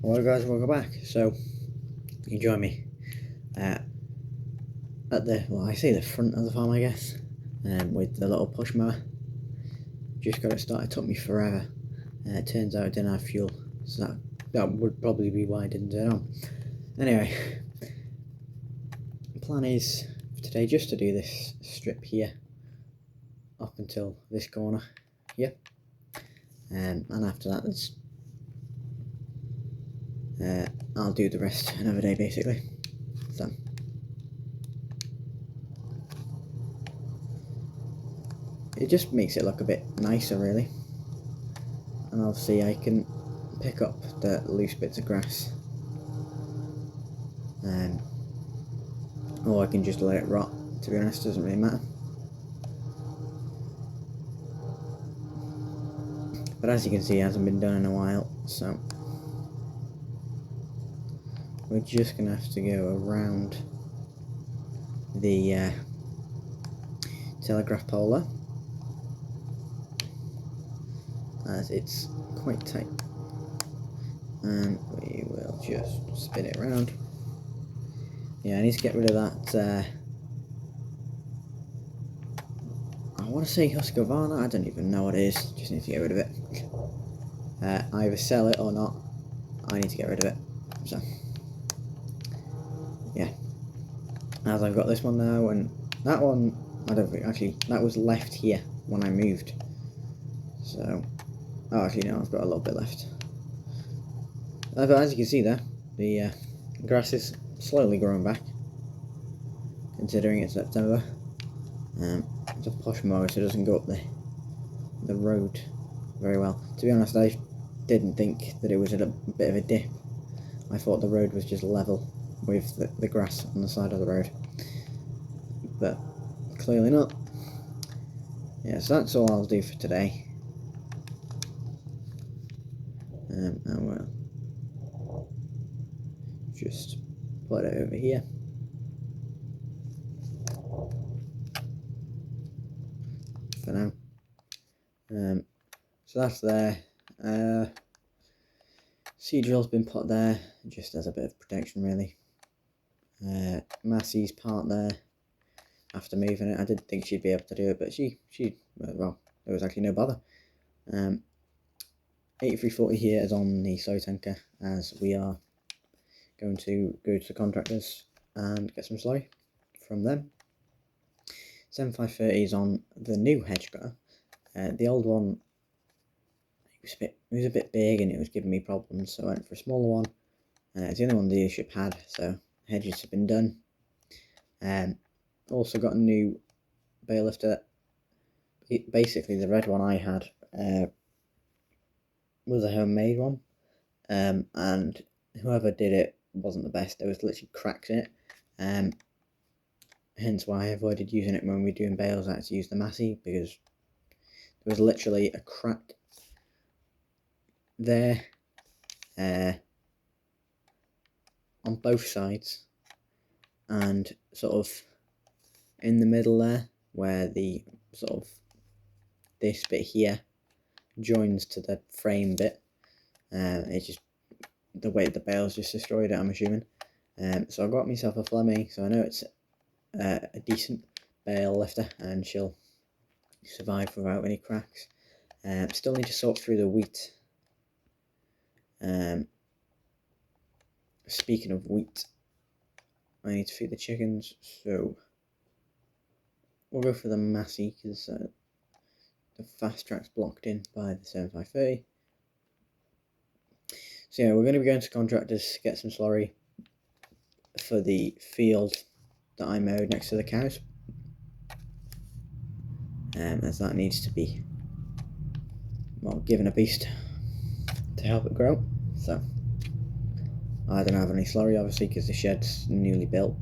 Hello guys, welcome back. So you join me at the, well, I say the front of the farm, I guess, with the little push mower. Just got it started, took me forever. It turns out I didn't have fuel, so that would probably be why I didn't turn on. Anyway, the plan is for today just to do this strip here up until this corner here, and after that I'll do the rest another day basically. So it just makes it look a bit nicer really, and obviously I can pick up the loose bits of grass, or I can just let it rot. To be honest, doesn't really matter. But as you can see, it hasn't been done in a while, so we're just gonna have to go around the telegraph pole there, as it's quite tight, and we will just spin it around. Yeah, I need to get rid of that I want to say Husqvarna, I don't even know what it is, just need to get rid of it. Either sell it or not, I need to get rid of it. So yeah, as I've got this one now, and that one, I don't think, actually, that was left here when I moved. So, oh actually no, I've got a little bit left. But as you can see there, the grass is slowly growing back, considering it's September. It's a push mower, so it doesn't go up the road very well. To be honest, I didn't think that it was at a bit of a dip. I thought the road was just level with the grass on the side of the road, but clearly not. Yeah, so that's all I'll do for today. And we'll just put it over here. For now. So that's there. Sea drill's been put there just as a bit of protection really. Massey's part there after moving it. I didn't think she'd be able to do it, but she well, there was actually no bother. 8340 here is on the soy tanker, as we are going to go to the contractors and get some slurry from them. 7530 is on the new Hedge car. The old one, it was a bit big and it was giving me problems, so I went for a smaller one. It's the only one the dealership had, so Hedges have been done. Also got a new bale lifter. Basically the red one I had was a homemade one, and whoever did it wasn't the best. There was literally cracks in it, hence why I avoided using it when we were doing bales. I had to use the Massey because there was literally a crack there on both sides, and sort of in the middle there where the sort of this bit here joins to the frame bit. It's just the way the bale's just destroyed it, I'm assuming. So I got myself a Fleming, so I know it's a decent bale lifter and she'll survive without any cracks. Still need to sort through the wheat. Speaking of wheat, I need to feed the chickens, so we'll go for the Massey because the fast track's blocked in by the 7530. So yeah, we're going to be going to contractors to get some slurry for the field that I mowed next to the cows, as that needs to be, well, given a beast to help it grow. So I don't have any slurry obviously because the shed's newly built,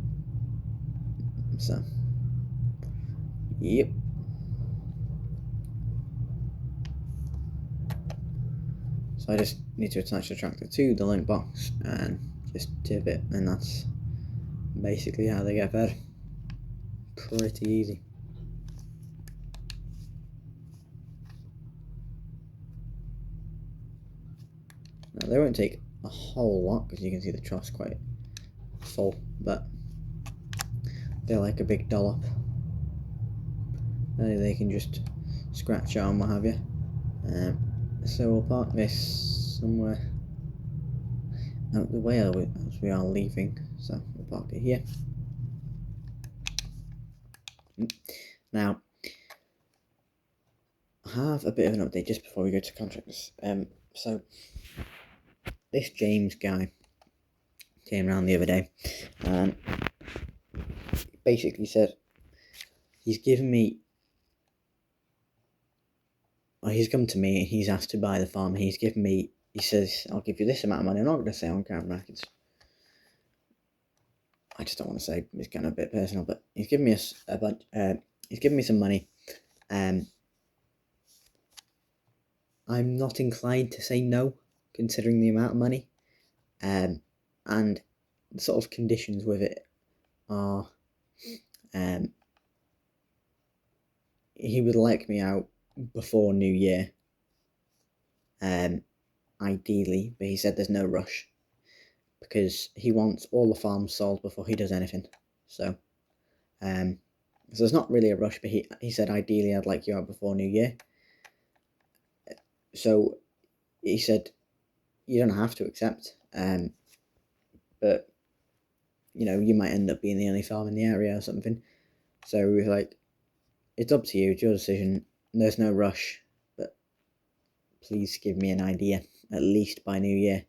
so yep. So I just need to attach the tractor to the link box and just tip it, and that's basically how they get fed. Pretty easy. Now they won't take a whole lot, because you can see the trough's quite full, but they're like a big dollop. They can just scratch on, what have you. So we'll park this somewhere out the way as we are leaving, so we'll park it here. Now, I have a bit of an update just before we go to contractors. So this James guy came around the other day and basically said he's given me, well, he's come to me, he's asked to buy the farm, he's given me, he says, I'll give you this amount of money. I'm not going to say on camera, I just don't want to say, it's kind of a bit personal, but he's given me a bunch, he's given me some money. I'm not inclined to say no, considering the amount of money, and the sort of conditions with it are, he would like me out before New Year, ideally, but he said there's no rush, because he wants all the farms sold before he does anything. So there's not really a rush, but he said ideally I'd like you out before New Year. So he said you don't have to accept, but you know, you might end up being the only farm in the area or something. So we were like, it's up to you, it's your decision, there's no rush, but please give me an idea, at least by New Year,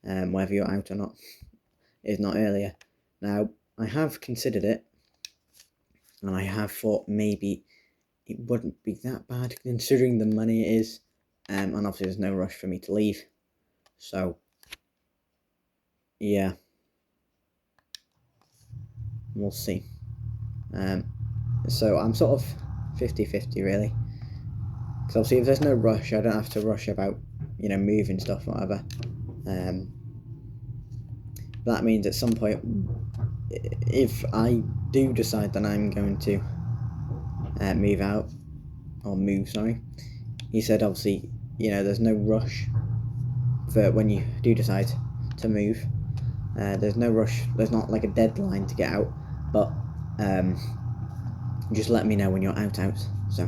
whether you're out or not, if not earlier. Now, I have considered it, and I have thought maybe it wouldn't be that bad considering the money it is, and obviously there's no rush for me to leave. So, yeah, we'll see. So I'm sort of 50-50 really, because obviously if there's no rush, I don't have to rush about, you know, moving stuff or whatever. That means at some point, if I do decide that I'm going to move, sorry, he said obviously, you know, there's no rush for when you do decide to move. There's no rush, there's not like a deadline to get out, but just let me know when you're out, so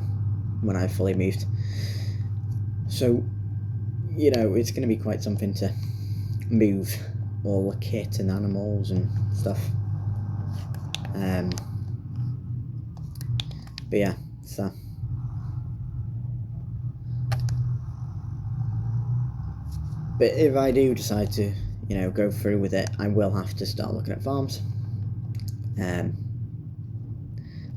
when I've fully moved. So, you know, it's going to be quite something to move all the kit and animals and stuff. But yeah, so but if I do decide to, you know, go through with it, I will have to start looking at farms. And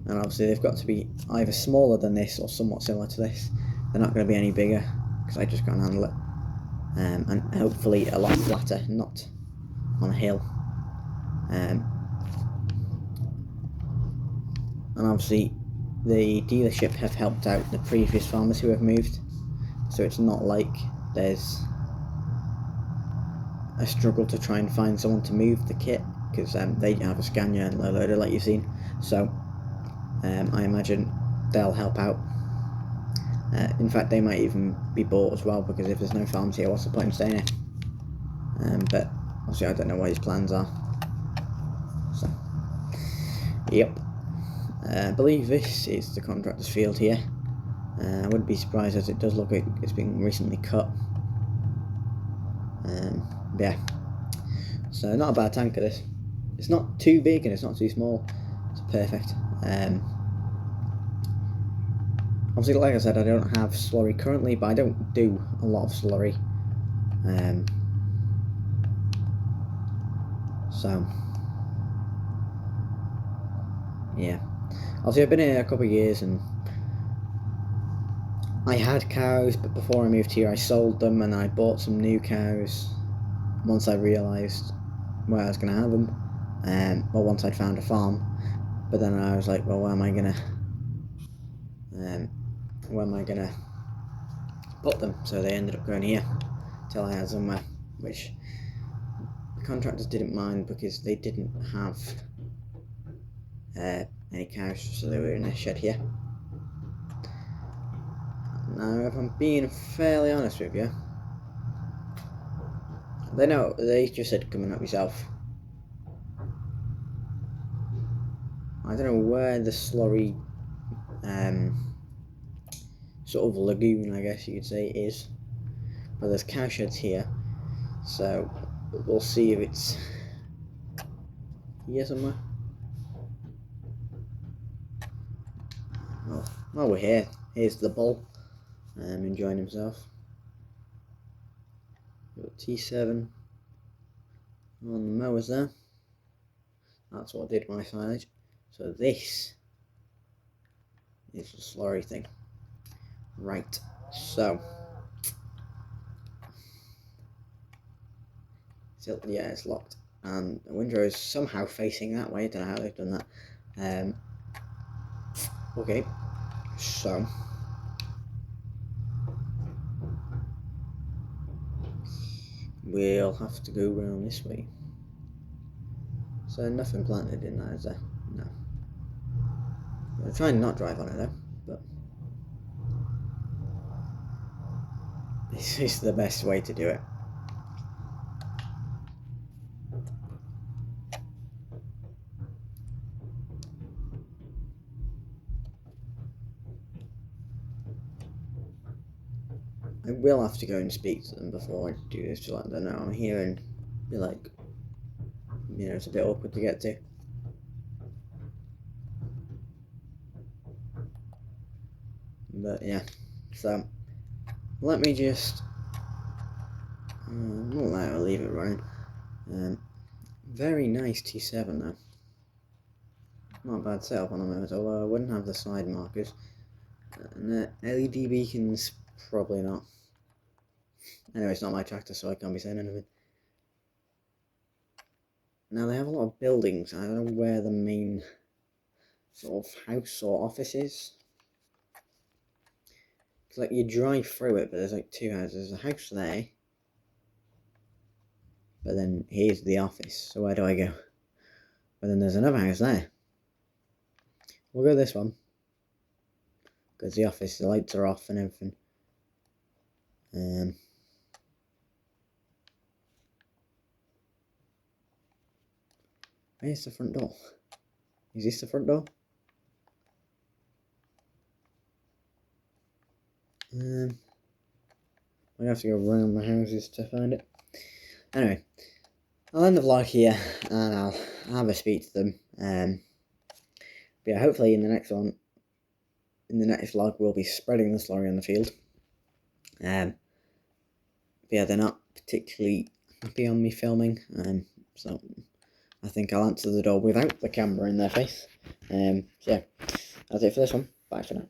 obviously they've got to be either smaller than this or somewhat similar to this. They're not going to be any bigger, because I just can't handle it. And hopefully a lot flatter, not on a hill. And obviously the dealership have helped out the previous farmers who have moved, so it's not like there's a struggle to try and find someone to move the kit, because they have a Scania and low loader like you've seen. So I imagine they'll help out. In fact, they might even be bought as well, because if there's no farms here, what's the point in staying here? But obviously I don't know what his plans are. So, yep. I believe this is the contractor's field here. I wouldn't be surprised, as it does look like it's been recently cut. Yeah. So not a bad tanker, this. It's not too big and it's not too small. It's perfect. Obviously, like I said, I don't have slurry currently, but I don't do a lot of slurry. So, yeah. Obviously, I've been here a couple of years, and I had cows, but before I moved here, I sold them, and I bought some new cows once I realised where I was going to have them. Well, once I'd found a farm, but then I was like, well, where am I gonna put them? So they ended up going here till I had somewhere, which the contractors didn't mind, because they didn't have any cows, so they were in a shed here. Now, if I'm being fairly honest with you, They just said come and help yourself. I don't know where the slurry sort of lagoon, I guess you could say, is. But there's cow sheds here. So we'll see if it's here somewhere. Well, we're here. Here's the bull, enjoying himself. Got T7 on the mowers there. That's what did my silage. So this is the slurry thing. Right. So yeah, it's locked, and the window is somehow facing that way. I don't know how they've done that. Okay, so we'll have to go around this way. So nothing planted in that, is there? No. I'll try and not drive on it though, but this is the best way to do it. I will have to go and speak to them before I do this to let them know I'm here and be like, you know, it's a bit awkward to get to. But yeah, so let me just I'll leave it running. Very nice T7 though. Not a bad setup on the moment, although I wouldn't have the side markers. And the LED beacons, probably not. Anyway, it's not my tractor, so I can't be saying anything. Now they have a lot of buildings. I don't know where the main sort of house or office is. It's like you drive through it, but there's like two houses. There's a house there, but then here's the office. So where do I go? But then there's another house there. We'll go this one, because the office, the lights are off and everything. Where's the front door? Is this the front door? I have to go around the houses to find it. Anyway, I'll end the vlog here, and I'll have a speak to them. But yeah, hopefully in the next one, in the next vlog, we'll be spreading the slurry on the field. But yeah, they're not particularly happy on me filming, so I think I'll answer the door without the camera in their face. So yeah, that's it for this one. Bye for now.